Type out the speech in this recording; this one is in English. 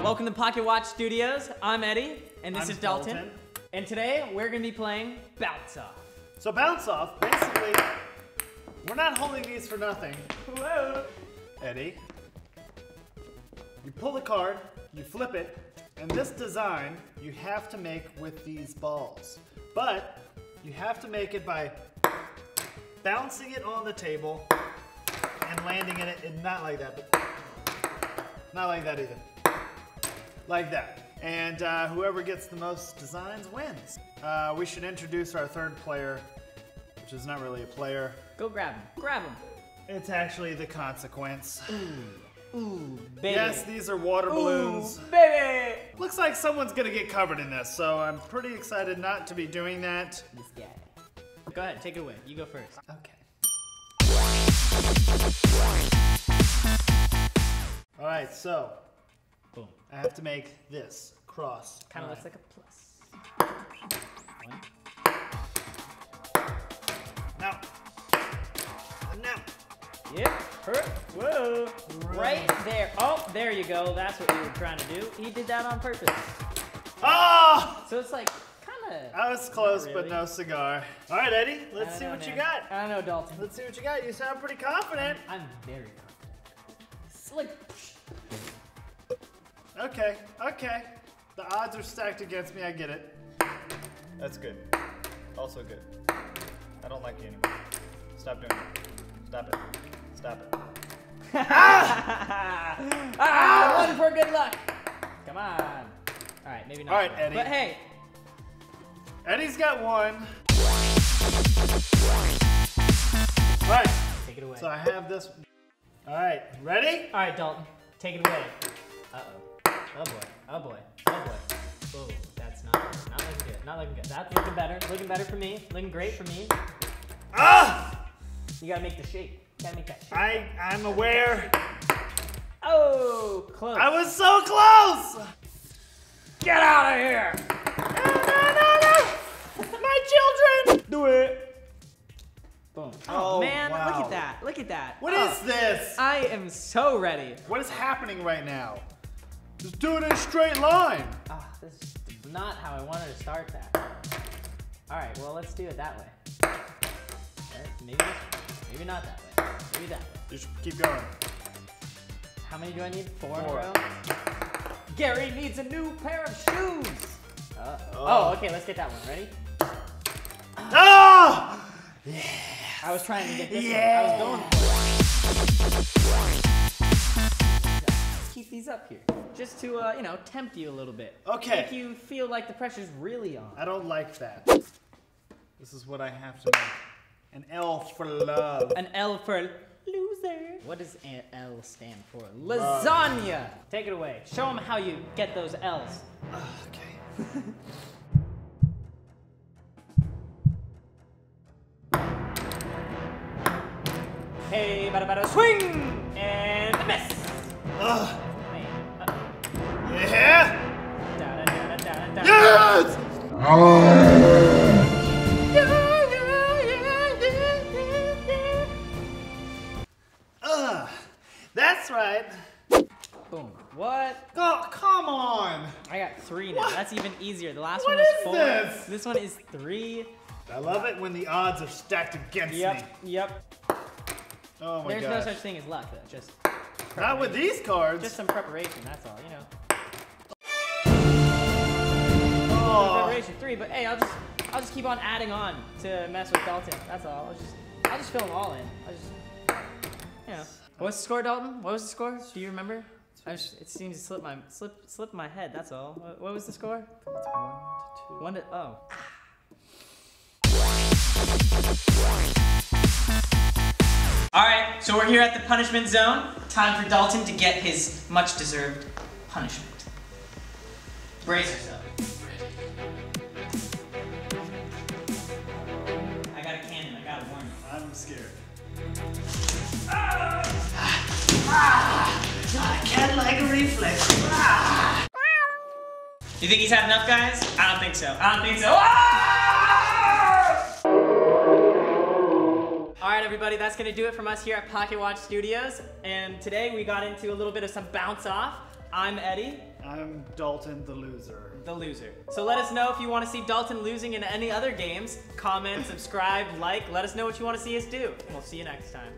Welcome to Pocket Watch Studios. I'm Eddie, and this I'm is Dalton. And today, we're going to be playing Bounce Off. So Bounce Off, basically, we're not holding these for nothing. Whoa. Eddie, you pull the card, you flip it, and this design you have to make with these balls. But you have to make it by bouncing it on the table and landing in it, and not like that, but not like that either. Like that. And whoever gets the most designs wins. We should introduce our third player, which is not really a player. Go grab him. Grab him. It's actually the consequence. Ooh, baby. Yes, these are water balloons. Ooh, baby. Looks like someone's gonna get covered in this, so I'm pretty excited not to be doing that. This guy. Go ahead, take it away. You go first. Okay. All right, so Boom. I have to make this cross. Kind of line. looks like a plus. One. Now. Now. Yep. Whoa. Right there. Oh, there you go. That's what you were trying to do. He did that on purpose. Ah! So it's like kind of. I was close, really. but no cigar. All right, Eddie, let's see what you got. I don't know, Dalton. Let's see what you got. You sound pretty confident. I'm very confident. It's like. Okay, okay. The odds are stacked against me, I get it. That's good. Also good. I don't like you anymore. Stop doing it. Stop it. Stop it. One for good luck. Come on. All right, maybe not. All right, Eddie. But hey. Eddie's got one. All right. Take it away. So I have this one. All right, ready? All right, Dalton. Take it away. Uh-oh. Oh boy. Oh boy. Oh boy. Oh, that's not looking good. Not looking good. That's looking better. Looking better for me. Looking great for me. Ah! You gotta make the shape. You gotta make that shape. I'm aware. Oh, close. I was so close! Get out of here! No! My children! Do it. Boom. Oh, man, wow. look at that. Look at that. What is this? I am so ready. What is happening right now? Just do it in a straight line. This is not how I wanted to start that. All right, well, let's do it that way. All right, maybe not that way. Maybe that way. Just keep going. How many do I need? Four in a Four. row? Gary needs a new pair of shoes. Oh, okay, let's get that one. Ready? Oh! Yeah. I was trying to get this one. I was going for it. Keep these up here. Just to, you know, tempt you a little bit. Okay. Make you feel like the pressure's really on. I don't like that. This is what I have to make. An L for love. An L for loser. What does an L stand for? Lasagna. Take it away. Show them how you get those L's. Okay. Hey, bada swing! And a miss. Ugh. Man, Yeah? da, da, da, da, da. Yes! That's right. Boom. What? Oh, come on. I got 3 now. What? That's even easier. The last What one was is 4. this? This one is 3. I love it when the odds are stacked against me. Yep. Oh my There's no gosh. such thing as luck, though. Just Not with these cards. some preparation. That's all. You know. Oh. Preparation 3. But hey, I'll just keep on adding on to mess with Dalton. That's all. I'll just fill them all in. You know. What's the score, Dalton? What was the score? Do you remember? It seems to slip my head. That's all. What was the score? It's 1 to 2. 1 to oh. All right, so we're here at the punishment zone. Time for Dalton to get his much-deserved punishment. Brace yourself. I got a cannon. I gotta warn you. I'm scared. Cat like a reflex. You think he's had enough, guys? I don't think so. I don't think so. All right, everybody, that's gonna do it from us here at Pocket Watch Studios. And today we got into a little bit of some bounce off. I'm Eddie. I'm Dalton the loser. The loser. So let us know if you want to see Dalton losing in any other games. Comment, subscribe, like. Let us know what you want to see us do. And we'll see you next time.